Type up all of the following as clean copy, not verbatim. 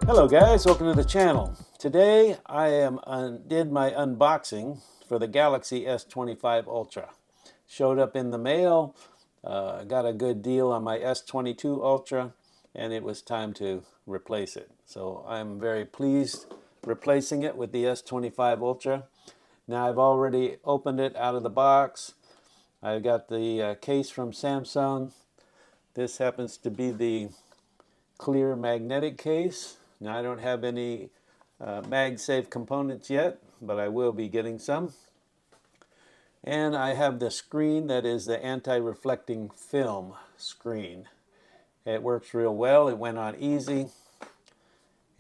Hello guys, welcome to the channel. Today I did my unboxing for the Galaxy S25 Ultra. Showed up in the mail, got a good deal on my S22 Ultra, and it was time to replace it. So I'm very pleased replacing it with the S25 Ultra. Now I've already opened it out of the box. I've got the case from Samsung. This happens to be the clear magnetic case. Now I don't have any MagSafe components yet, but I will be getting some. And I have the screen that is the anti-reflecting film screen. It works real well. It went on easy,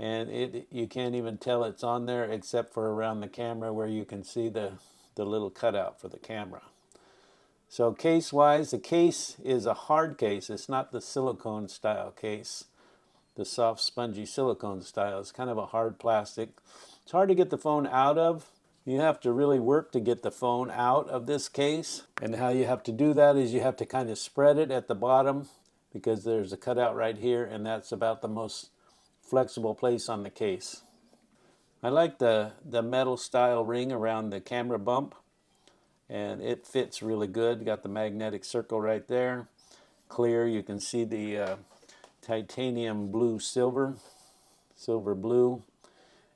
and you can't even tell it's on there except for around the camera where you can see the little cutout for the camera. So case-wise, the case is a hard case. It's not the silicone style case. The soft, spongy silicone style. It's kind of a hard plastic. It's hard to get the phone out of. You have to really work to get the phone out of this case. And how you have to do that is you have to kind of spread it at the bottom because there's a cutout right here, and that's about the most flexible place on the case. I like the metal style ring around the camera bump, and it fits really good. Got the magnetic circle right there. Clear, you can see the titanium blue silver blue.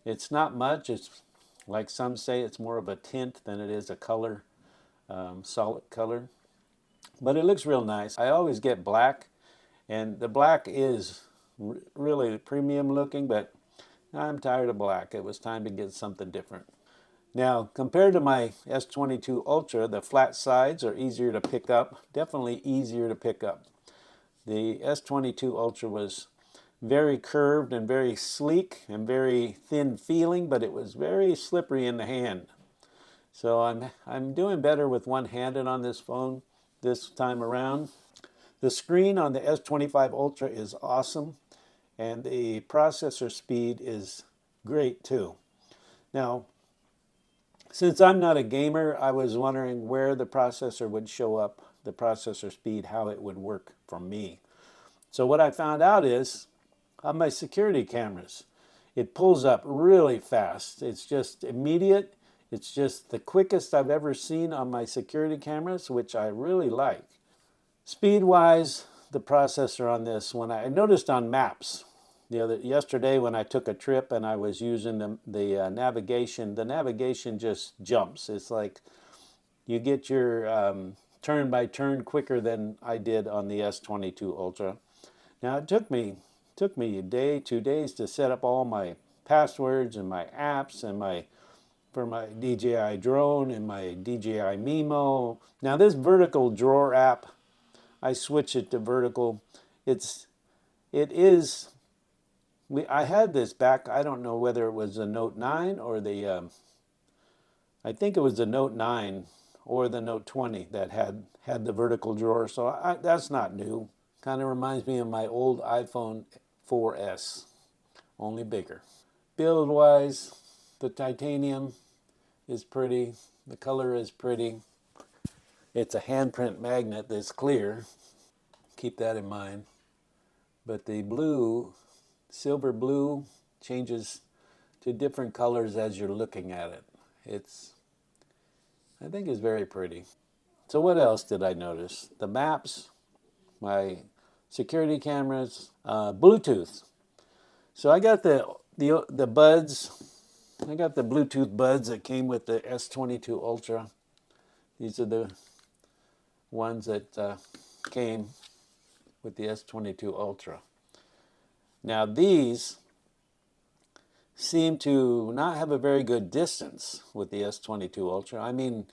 It's not much. It's like some say it's more of a tint than it is a color, solid color, but it looks real nice. I always get black, and the black is really premium looking, but I'm tired of black. It was time to get something different. Now, compared to my S22 Ultra, the flat sides are easier to pick up, definitely easier to pick up. The S22 Ultra was very curved and very sleek and very thin feeling, but it was very slippery in the hand. So I'm doing better with one-handed on this phone this time around. The screen on the S25 Ultra is awesome, and the processor speed is great too. Now, since I'm not a gamer, I was wondering where the processor would show up, the processor speed, how it would work for me. So what I found out is on my security cameras, it pulls up really fast. It's just immediate. It's just the quickest I've ever seen on my security cameras, which I really like. Speed-wise, the processor on this one, I noticed on maps. Yesterday when I took a trip and I was using the navigation just jumps. It's like you get your turn by turn quicker than I did on the S22 Ultra. Now it took me a day, 2 days to set up all my passwords and my apps and for my DJI drone and my DJI Mimo. Now this vertical drawer app, I switched it to vertical. I had this back, I don't know whether it was the Note 9 or I think it was the Note 9 or the Note 20 that had the vertical drawer, so that's not new. Kind of reminds me of my old iPhone 4S, only bigger. Build-wise, the titanium is pretty, the color is pretty. It's a handprint magnet that's clear, keep that in mind. But the blue, silver blue, changes to different colors as you're looking at it. I think it's very pretty. So what else did I notice? The maps, my security cameras, Bluetooth. So I got the buds. I got the Bluetooth buds that came with the S22 Ultra. These are the ones that came with the S22 Ultra. Now these seem to not have a very good distance with the S22 Ultra. I mean,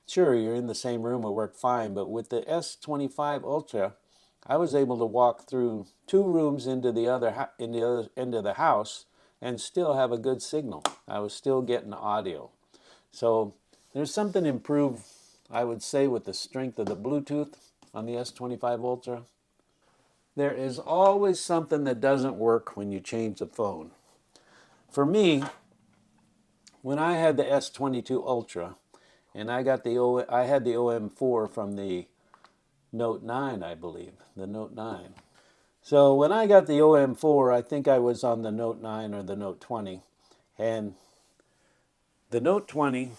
sure, you're in the same room, it worked fine, but with the S25 Ultra, I was able to walk through 2 rooms into the other end of the house and still have a good signal. I was still getting audio. So there's something improved, I would say, with the strength of the Bluetooth on the S25 Ultra. There is always something that doesn't work when you change the phone. For me, when I had the S22 Ultra, and I had the OM4 from the Note 9, I believe, the Note 9. So when I got the OM4, I think I was on the Note 9 or the Note 20. And the Note 20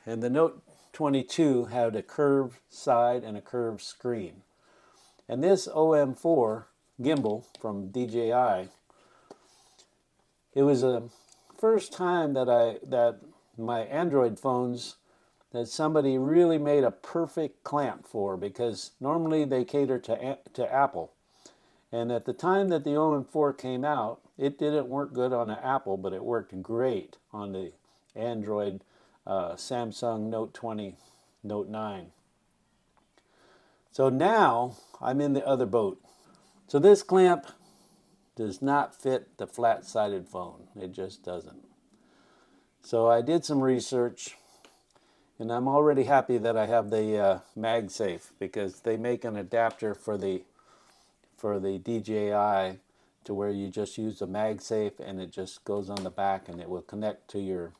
and the Note 22 had a curved side and a curved screen. And this OM4 gimbal from DJI, it was the first time that my Android phones that somebody really made a perfect clamp for, because normally they cater to Apple. And at the time that the OM4 came out, it didn't work good on an Apple, but it worked great on the Android Samsung Note 20, Note 9. So now I'm in the other boat. So this clamp does not fit the flat-sided phone. It just doesn't. So I did some research, and I'm already happy that I have the MagSafe, because they make an adapter for the DJI to where you just use the MagSafe and it just goes on the back and it will connect to your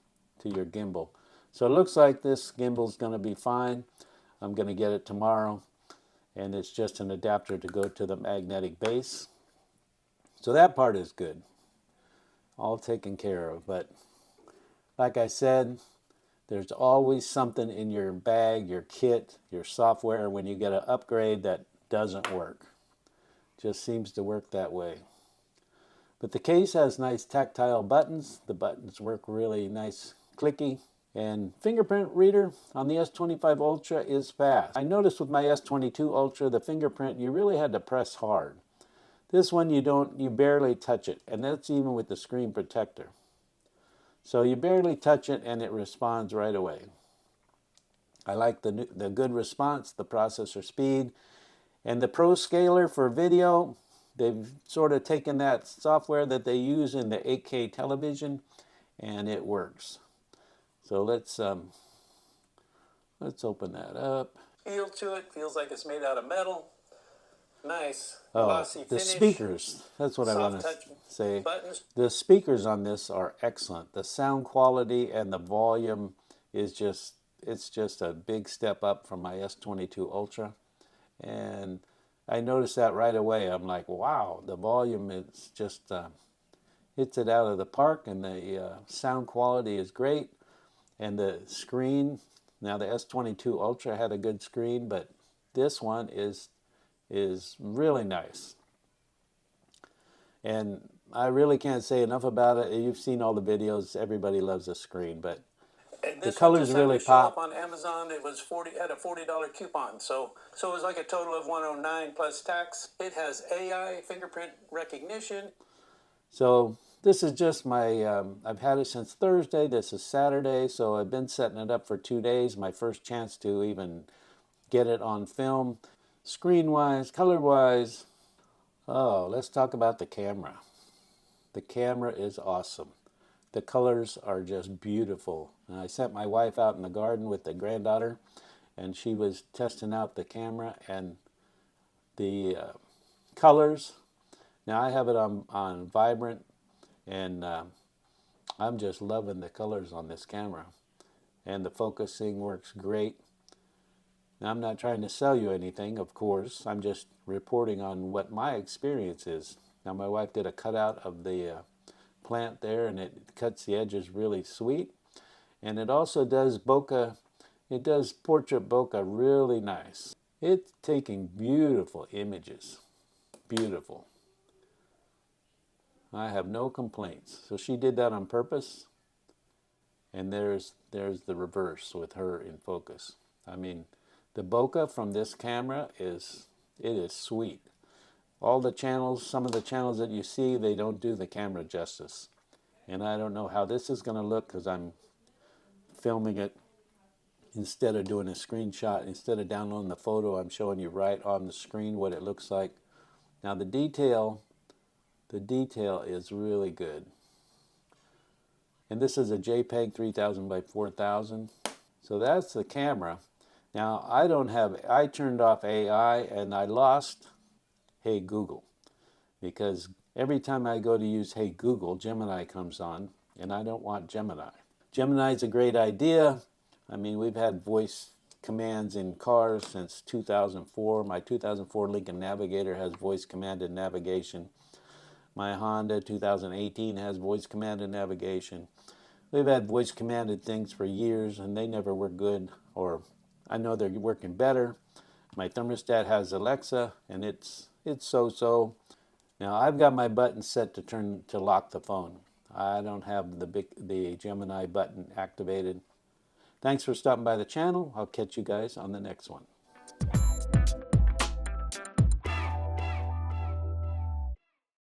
gimbal. So it looks like this gimbal is going to be fine. I'm going to get it tomorrow, and it's just an adapter to go to the magnetic base. So that part is good, all taken care of. But like I said, there's always something in your bag, your kit, your software when you get an upgrade that doesn't work. Just seems to work that way. But the case has nice tactile buttons. The buttons work really nice, clicky. And fingerprint reader on the S25 Ultra is fast. I noticed with my S22 Ultra, the fingerprint, you really had to press hard. This one you barely touch it, and that's even with the screen protector. So you barely touch it and it responds right away. I like the good response, the processor speed, and the Pro Scaler for video. They've sort of taken that software that they use in the 8K television, and it works. So let's open that up. Feel to it, feels like it's made out of metal. Nice, glossy finish. The speakers, that's what I want to say. Buttons. The speakers on this are excellent. The sound quality and the volume is it's just a big step up from my S22 Ultra. And I noticed that right away. I'm like, wow, the volume is just hits it out of the park, and the sound quality is great. And the screen, now the S22 Ultra had a good screen, but this one is really nice. And I really can't say enough about it. You've seen all the videos. Everybody loves the screen, but the colors really pop. On Amazon, it was had a $40 coupon, so it was like a total of $109 plus tax. It has AI fingerprint recognition. So this is just my, I've had it since Thursday. This is Saturday, so I've been setting it up for 2 days. My first chance to even get it on film. Screen-wise, color-wise, oh, let's talk about the camera. The camera is awesome. The colors are just beautiful. And I sent my wife out in the garden with the granddaughter, and she was testing out the camera and the colors. Now I have it on vibrant, and I'm just loving the colors on this camera. And the focusing works great. Now, I'm not trying to sell you anything, of course. I'm just reporting on what my experience is. Now, my wife did a cutout of the plant there, and it cuts the edges really sweet. And it also does bokeh. It does portrait bokeh really nice. It's taking beautiful images. Beautiful. I have no complaints. So she did that on purpose. And there's the reverse with her in focus. I mean, the bokeh from this camera is sweet. All the channels, some of the channels that you see, they don't do the camera justice. And I don't know how this is going to look, because I'm filming it instead of doing a screenshot. Instead of downloading the photo, I'm showing you right on the screen what it looks like. Now the detail is really good. And this is a JPEG 3000 by 4000. So that's the camera. Now, I turned off AI, and I lost Hey Google, because every time I go to use Hey Google, Gemini comes on, and I don't want Gemini. Gemini is a great idea. I mean, we've had voice commands in cars since 2004. My 2004 Lincoln Navigator has voice-commanded navigation. My Honda 2018 has voice-commanded navigation. We've had voice-commanded things for years, and they never were good, or I know they're working better. My thermostat has Alexa, and it's so-so. Now I've got my button set to lock the phone. I don't have the Gemini button activated. Thanks for stopping by the channel. I'll catch you guys on the next one.